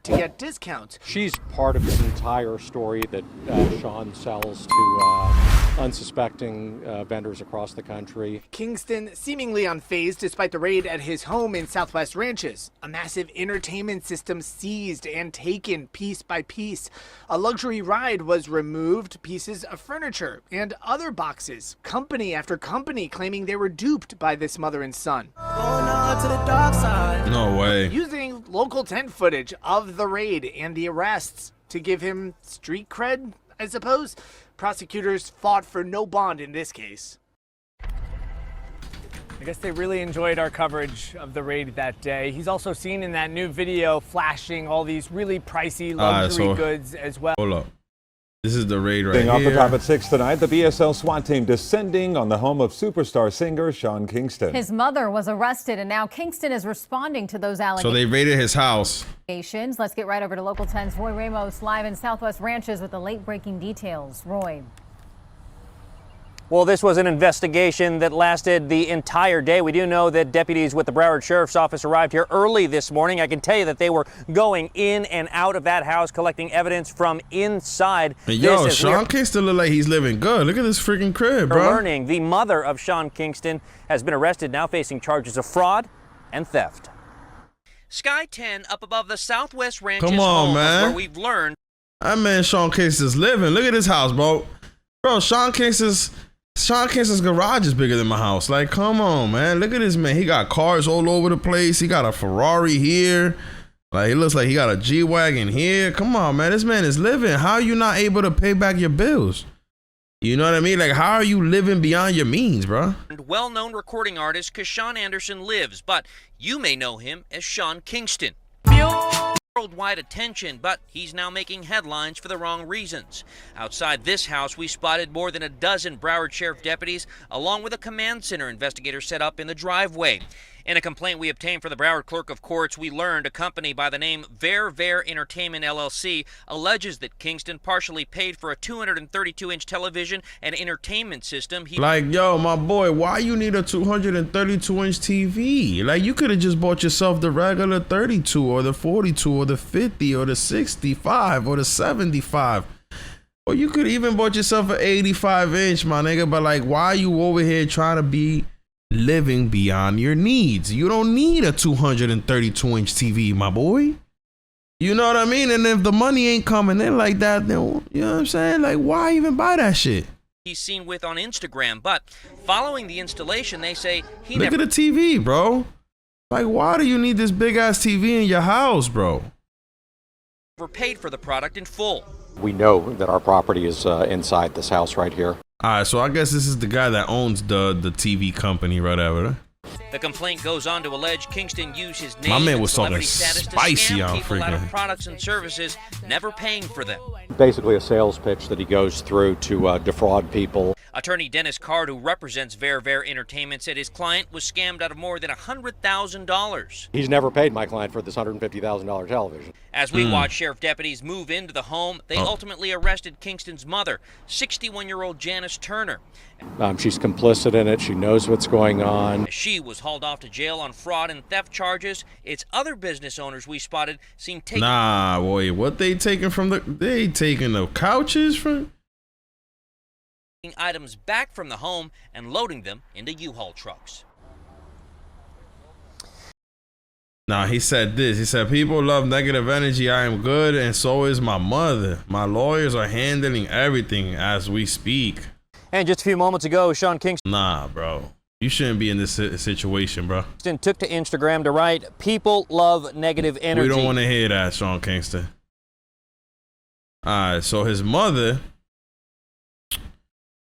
to get discounts. She's part of this entire story that Sean sells to unsuspecting vendors across the country. Kingston seemingly unfazed despite the raid at his home in Southwest Ranches. A massive entertainment system seized and taken piece by piece. A luxury ride was removed, pieces of furniture and other boxes. Company after company claiming they were duped by this mother and son. No way. Using local tent footage of the raid and the arrests to give him street cred, I suppose. Prosecutors fought for no bond in this case. I guess they really enjoyed our coverage of the raid that day. He's also seen in that new video flashing all these really pricey luxury goods as well. Hold up. This is the raid right here. Off the top at 6 tonight, the BSL SWAT team descending on the home of superstar singer Sean Kingston. His mother was arrested, and now Kingston is responding to those allegations. So they raided his house. Let's get right over to Local 10's Roy Ramos live in Southwest Ranches with the late-breaking details. Roy. Well, this was an investigation that lasted the entire day. We do know that deputies with the Broward Sheriff's Office arrived here early this morning. I can tell you that they were going in and out of that house, collecting evidence from inside. Hey, yo, Sean Kingston look like he's living good. Look at this freaking crib, bro. Learning, the mother of Sean Kingston has been arrested, now facing charges of fraud and theft. Sky 10 up above the Southwest Ranches Come on, home man. where we've learned. That man Sean Kingston's living. Look at this house, bro. Bro, Sean Kingston's garage is bigger than my house. Like, come on, man. Look at this man. He got cars all over the place. He got a Ferrari here. Like, it looks like he got a G-Wagon here. Come on, man. This man is living. How are you not able to pay back your bills? You know what I mean? Like, how are you living beyond your means, bro? Well-known recording artist Kashawn Anderson lives, but you may know him as Sean Kingston. Worldwide attention, but he's now making headlines for the wrong reasons. Outside this house, we spotted more than a dozen Broward Sheriff deputies, along with a command center investigator set up in the driveway. In a complaint we obtained from the Broward Clerk of Courts, we learned a company by the name Ver Entertainment LLC alleges that Kingston partially paid for a 232-inch television and entertainment system. Like, yo, my boy, why you need a 232-inch TV? Like, you could have just bought yourself the regular 32 or the 42 or the 50 or the 65 or the 75. Or you could even bought yourself an 85-inch, my nigga. But, like, why are you over here trying to be living beyond your needs? You don't need a 232-inch TV, my boy. You know what I mean? And if the money ain't coming in like that, then, you know what I'm saying? Like, why even buy that shit? He's seen with on Instagram, but following the installation, they say he Look at the TV, bro. Like, why do you need this big-ass TV in your house, bro? never paid for the product in full. We know that our property is inside this house right here. All right, so I guess this is the guy that owns the TV company, whatever. The complaint goes on to allege Kingston used his name My man and was talking celebrity status to spicy scam on people out of freaking products and services, never paying for them. Basically a sales pitch that he goes through to defraud people. Attorney Dennis Card, who represents Ver Entertainment, said his client was scammed out of more than $100,000. He's never paid my client for this $150,000 television. As we watch sheriff deputies move into the home, they ultimately arrested Kingston's mother, 61-year-old Janice Turner. She's complicit in it. She knows what's going on. She was hauled off to jail on fraud and theft charges. It's other business owners we spotted seem taken. Nah, boy, what they taking from they taking the couches from? Items back from the home and loading them into U-Haul trucks. Nah, he said this. He said, people love negative energy. I am good, and so is my mother. My lawyers are handling everything as we speak. And just a few moments ago, Sean Kingston. Nah, bro. You shouldn't be in this situation, bro. Took to Instagram to write, people love negative energy. We don't want to hear that, Sean Kingston. All right, so his mother.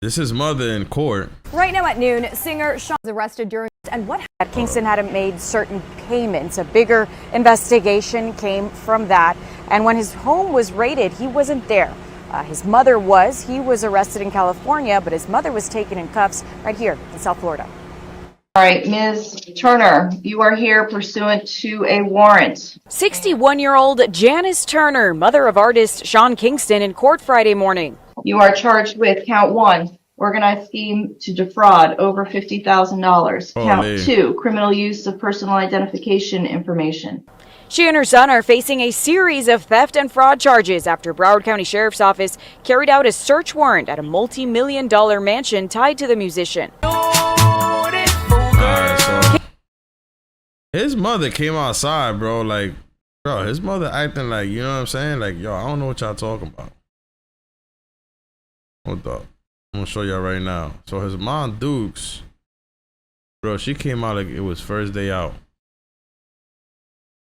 This is mother in court. Right now at noon, singer Sean was arrested during and what Kingston hadn't made certain payments. A bigger investigation came from that. And when his home was raided, he wasn't there. His mother was. He was arrested in California, but his mother was taken in cuffs right here in South Florida. All right, Ms. Turner, you are here pursuant to a warrant. 61-year-old Janice Turner, mother of artist Sean Kingston, in court Friday morning. You are charged with count 1, organized scheme to defraud over $50,000. Count 2, criminal use of personal identification information. She and her son are facing a series of theft and fraud charges after Broward County Sheriff's Office carried out a search warrant at a multi-million-dollar mansion tied to the musician. His mother came outside, bro. Like, bro, his mother acting like, you know what I'm saying? Like, yo, I don't know what y'all talking about. Hold up. I'm gonna show y'all right now. So his mom, Dukes, bro, she came out like it was first day out.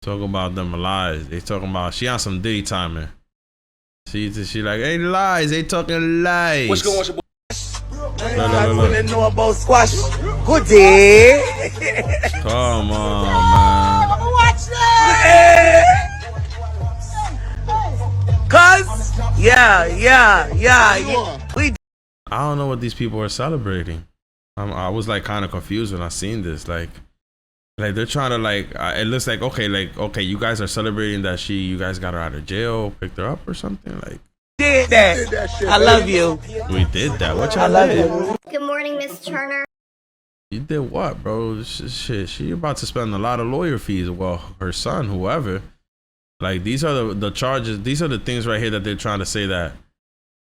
Talking about them lies. They talking about, she on some Diddy timing. She like, hey, lies. They talking lies. What's going on, your boy? Look. Know about squash. Good day. Come on, man. Watch that. Cuz, yeah. I don't know what these people are celebrating. I was like kind of confused when I seen this. Like they're trying to it looks like okay, you guys are celebrating that you guys got her out of jail, picked her up or something. Like, did that shit, I love you. We did that. What y'all did? Good morning, Miss Turner. You did what, bro? Shit, she about to spend a lot of lawyer fees. Well, her son, whoever. Like, these are the charges. These are the things right here that they're trying to say that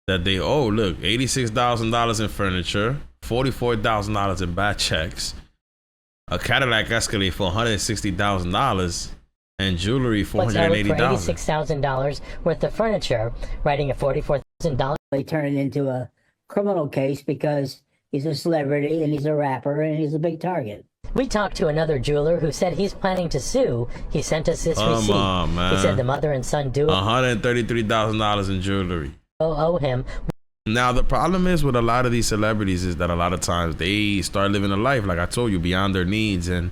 they owe. Look, $86,000 in furniture, $44,000 in bad checks, a Cadillac Escalade for $160,000, and jewelry $480,000. $86,000 worth of furniture, writing a $44,000. They turn it into a criminal case because he's a celebrity and he's a rapper and he's a big target. We talked to another jeweler who said he's planning to sue. He sent us this receipt. Come on, man. He said the mother and son do $133,000 in jewelry. Owe him. Now, the problem is with a lot of these celebrities is that a lot of times they start living a life, like I told you, beyond their needs and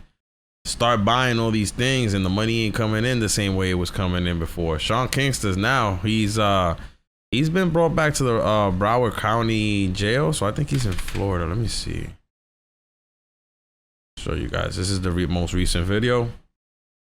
start buying all these things, and the money ain't coming in the same way it was coming in before. Sean Kingston now, he's been brought back to the Broward County jail, so I think he's in Florida. Let me see. Show you guys. This is the most recent video.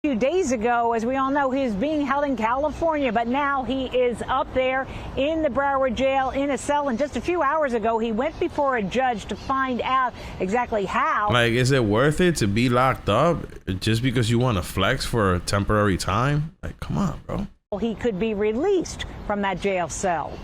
A few days ago, as we all know, he is being held in California, but now he is up there in the Broward jail in a cell. And just a few hours ago, he went before a judge to find out exactly how. Like, is it worth it to be locked up just because you want to flex for a temporary time? Like, come on, bro. He could be released from that jail cell.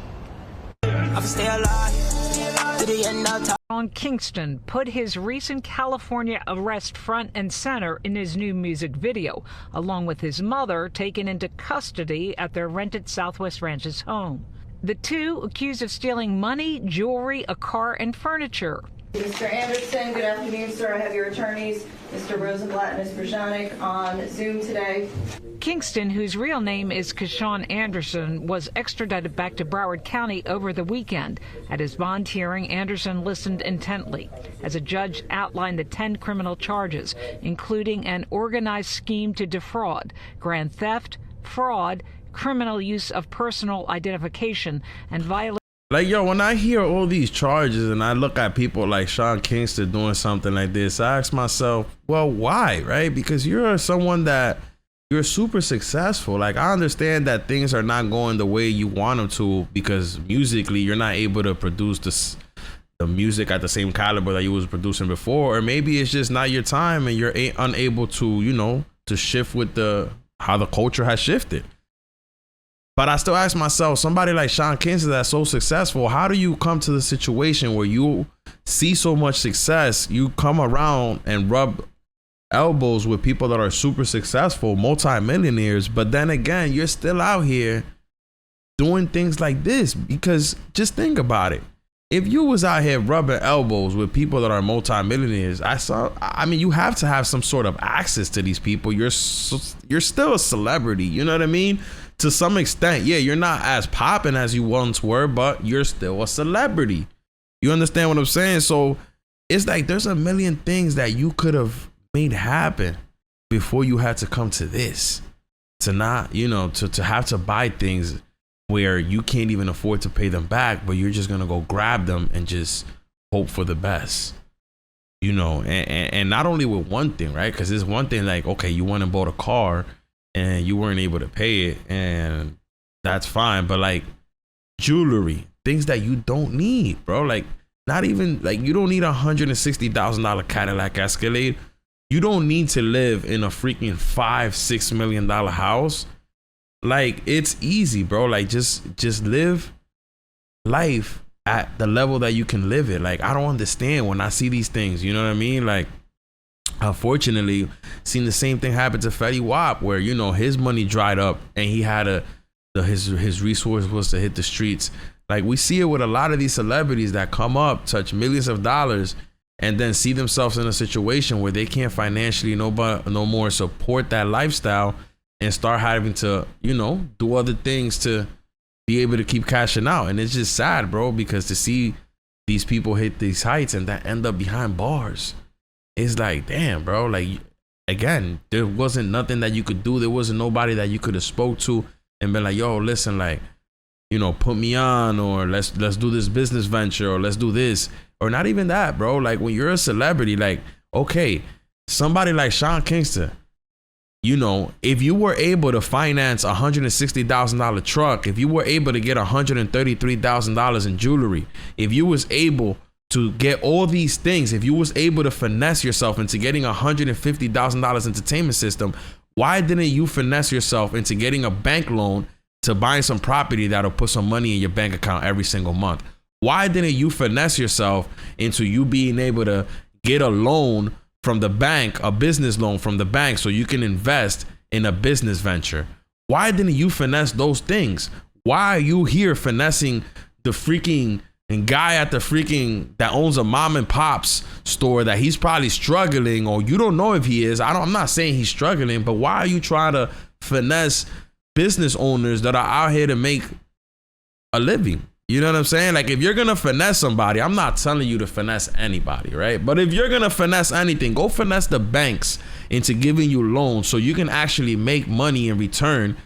Sean Kingston put his recent California arrest front and center in his new music video, along with his mother taken into custody at their rented Southwest Ranches home. The two accused of stealing money, jewelry, a car, and furniture. Mr. Anderson, good afternoon, sir. I have your attorneys, Mr. Rosenblatt and Ms. Brzezanek, on Zoom today. Kingston, whose real name is Keshawn Anderson, was extradited back to Broward County over the weekend. At his bond hearing, Anderson listened intently as a judge outlined the 10 criminal charges, including an organized scheme to defraud, grand theft, fraud, criminal use of personal identification, and violation. Like, yo, when I hear all these charges and I look at people like Sean Kingston doing something like this, I ask myself, well, why, right? Because you're someone that you're super successful. Like, I understand that things are not going the way you want them to because musically you're not able to produce the music at the same caliber that you was producing before, or maybe it's just not your time and you're unable to, you know, to shift with how the culture has shifted. But I still ask myself, somebody like Sean Kingston that's so successful, how do you come to the situation where you see so much success, you come around and rub elbows with people that are super successful, multimillionaires, but then again, you're still out here doing things like this? Because just think about it. If you was out here rubbing elbows with people that are multimillionaires, I mean, you have to have some sort of access to these people. You're still a celebrity, you know what I mean? To some extent, yeah, you're not as popping as you once were, but you're still a celebrity. You understand what I'm saying? So it's like there's a million things that you could have made happen before you had to come to this. To not, you know, to have to buy things where you can't even afford to pay them back, but you're just gonna go grab them and just hope for the best. You know, and not only with one thing, right? Because it's one thing like, okay, you went and bought a car and you weren't able to pay it, and that's fine. But like jewelry, things that you don't need, bro. Like, not even like, you don't need $160,000 Cadillac Escalade. You don't need to live in a freaking $5-6 million house. Like, it's easy, bro. Like, just live life at the level that you can live it. Like, I don't understand when I see these things, you know what I mean? Like, unfortunately, seen the same thing happen to Fetty Wap, where, you know, his money dried up and he had his resource was to hit the streets. Like, we see it with a lot of these celebrities that come up, touch millions of dollars, and then see themselves in a situation where they can't financially no more support that lifestyle and start having to, you know, do other things to be able to keep cashing out. And it's just sad, bro, because to see these people hit these heights and that end up behind bars, it's like, damn, bro. Like, again, there wasn't nothing that you could do. There wasn't nobody that you could have spoke to and been like, yo, listen, like, you know, put me on, or let's do this business venture, or let's do this, or not even that, bro. Like, when you're a celebrity, like, okay, somebody like Sean Kingston, you know, if you were able to finance a $160,000 truck, if you were able to get $133,000 in jewelry, if you was able to get all these things, if you was able to finesse yourself into getting $150,000 entertainment system, why didn't you finesse yourself into getting a bank loan to buying some property that'll put some money in your bank account every single month? Why didn't you finesse yourself into you being able to get a loan from the bank, a business loan from the bank, so you can invest in a business venture? Why didn't you finesse those things? Why are you here finessing the freaking guy at the freaking that owns a mom and pop's store that he's probably struggling, or you don't know if he is. I'm not saying he's struggling, but why are you trying to finesse business owners that are out here to make a living? You know what I'm saying? Like, if you're gonna finesse somebody, I'm not telling you to finesse anybody, right? But if you're gonna finesse anything, go finesse the banks into giving you loans so you can actually make money in return.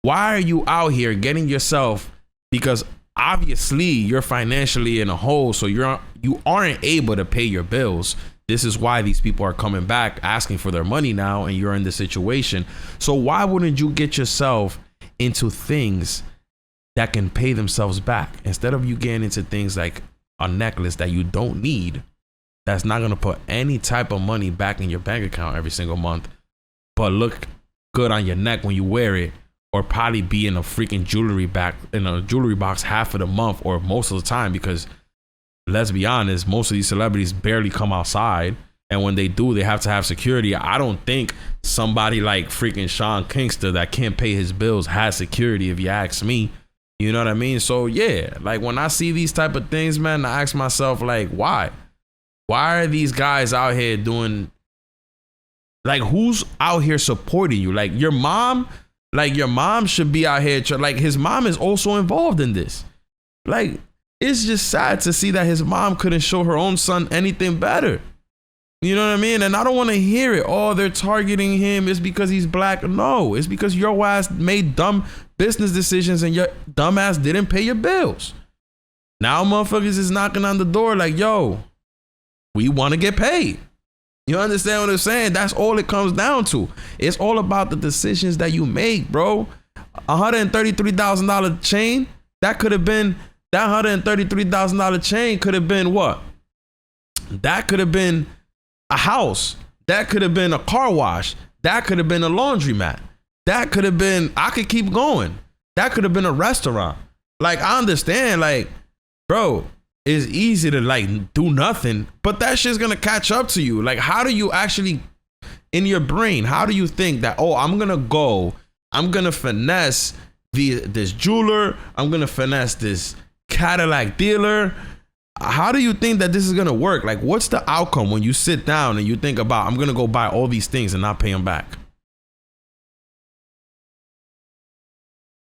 Why are you out here getting yourself, because obviously you're financially in a hole, so you aren't able to pay your bills. This is why these people are coming back asking for their money now, and you're in this situation. So why wouldn't you get yourself into things that can pay themselves back, instead of you getting into things like a necklace that you don't need, that's not going to put any type of money back in your bank account every single month, but look good on your neck when you wear it, or probably be in a freaking jewelry box half of the month or most of the time, because let's be honest, most of these celebrities barely come outside, and when they do, they have to have security. I don't think somebody like freaking Sean Kingston that can't pay his bills has security, if you ask me. You know what I mean? So yeah, like, when I see these type of things, man, I ask myself, like, why are these guys out here doing, like, who's out here supporting you? Like, your mom should be out here. Like, his mom is also involved in this. Like, it's just sad to see that his mom couldn't show her own son anything better. You know what I mean? And I don't want to hear it. Oh, they're targeting him. It's because he's black. No, it's because your ass made dumb business decisions and your dumb ass didn't pay your bills. Now motherfuckers is knocking on the door like, yo, we want to get paid. You understand what I'm saying? That's all it comes down to. It's all about the decisions that you make, bro. $133,000 chain, that $133,000 chain could have been what? That could have been a house. That could have been a car wash. That could have been a laundromat. That could have been, I could keep going. That could have been a restaurant. Like, I understand, like, bro, it's easy to, like, do nothing, but that shit's gonna catch up to you. Like, how do you actually, in your brain, how do you think that, oh, I'm gonna finesse this jeweler, I'm gonna finesse this Cadillac dealer? How do you think that this is gonna work? Like, what's the outcome when you sit down and you think about, I'm gonna go buy all these things and not pay them back?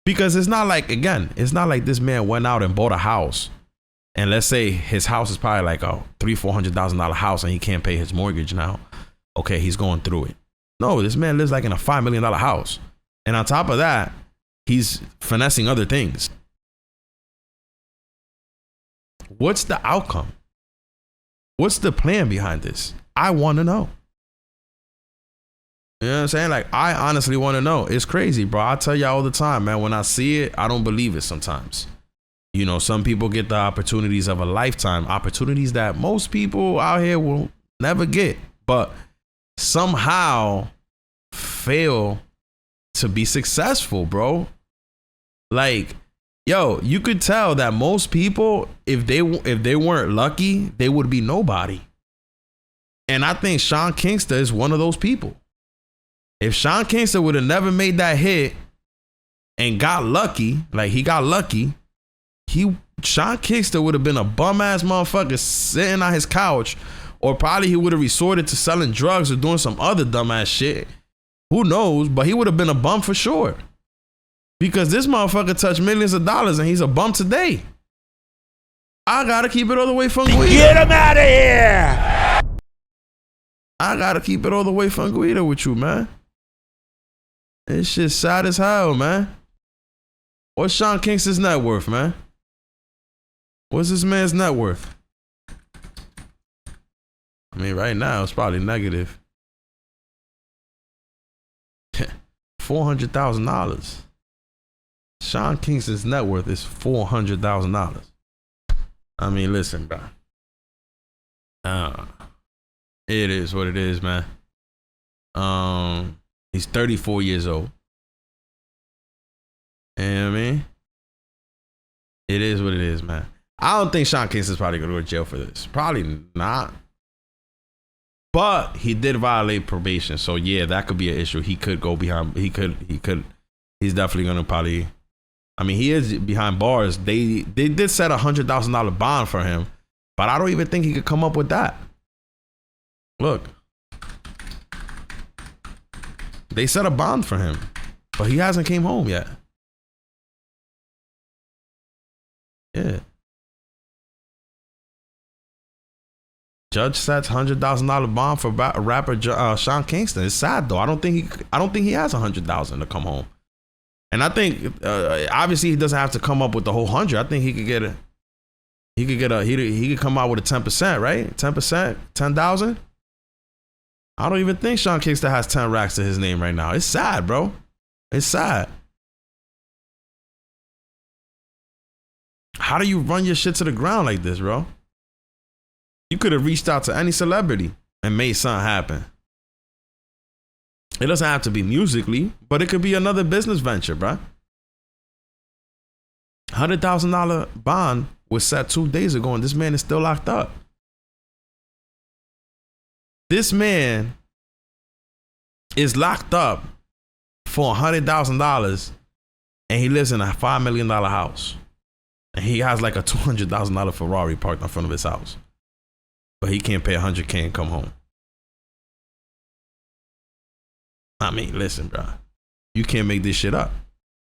Because it's not like, again, it's not like this man went out and bought a house, and let's say his house is probably like a $300,000-$400,000 house and he can't pay his mortgage now. Okay, he's going through it. No, this man lives like in a $5 million house, and on top of that, he's finessing other things. What's the outcome? What's the plan behind this? I want to know. You know what I'm saying? Like, I honestly want to know. It's crazy, bro. I tell y'all all the time, man, when I see it, I don't believe it sometimes. You know, some people get the opportunities of a lifetime, opportunities that most people out here will never get. But somehow fail to be successful, bro. Like, yo, you could tell that most people, if they weren't lucky, they would be nobody. And I think Sean Kingston is one of those people. If Sean Kingston would have never made that hit and got lucky, like he got lucky, Sean Kingston would have been a bum ass motherfucker sitting on his couch, or probably he would have resorted to selling drugs or doing some other dumbass shit. Who knows? But he would have been a bum for sure. Because this motherfucker touched millions of dollars and he's a bum today. I gotta keep it all the way from Guida. Get him out of here! I gotta keep it all the way from Guida with you, man. This shit's sad as hell, man. What's Sean Kingston's net worth, man? What's this man's net worth? I mean, right now it's probably negative. $400,000. Sean Kingston's net worth is $400,000. I mean, listen, bro. It is what it is, man. He's 34 years old. You know what I mean? It is what it is, man. I don't think Sean Kingston's probably gonna go to jail for this. Probably not. But he did violate probation, so yeah, that could be an issue. He could go behind. He could. He's definitely gonna probably. I mean, he is behind bars. They did set $100,000 bond for him, but I don't even think he could come up with that. Look, they set a bond for him, but he hasn't came home yet. Yeah. Judge sets $100,000 bond for rapper Sean Kingston. It's sad though. I don't think he has $100,000 to come home. And I think obviously he doesn't have to come up with the whole 100. I think he could come out with a 10%, right? 10%, 10,000. I don't even think Sean Kingston has 10 racks to his name right now. It's sad, bro. It's sad. How do you run your shit to the ground like this, bro? You could have reached out to any celebrity and made something happen. It doesn't have to be musically, but it could be another business venture, bro. $100,000 bond was set 2 days ago, and this man is still locked up. This man is locked up for $100,000, and he lives in a $5 million house. And he has like a $200,000 Ferrari parked in front of his house. But he can't pay $100K and come home. I mean, listen, bro. You can't make this shit up.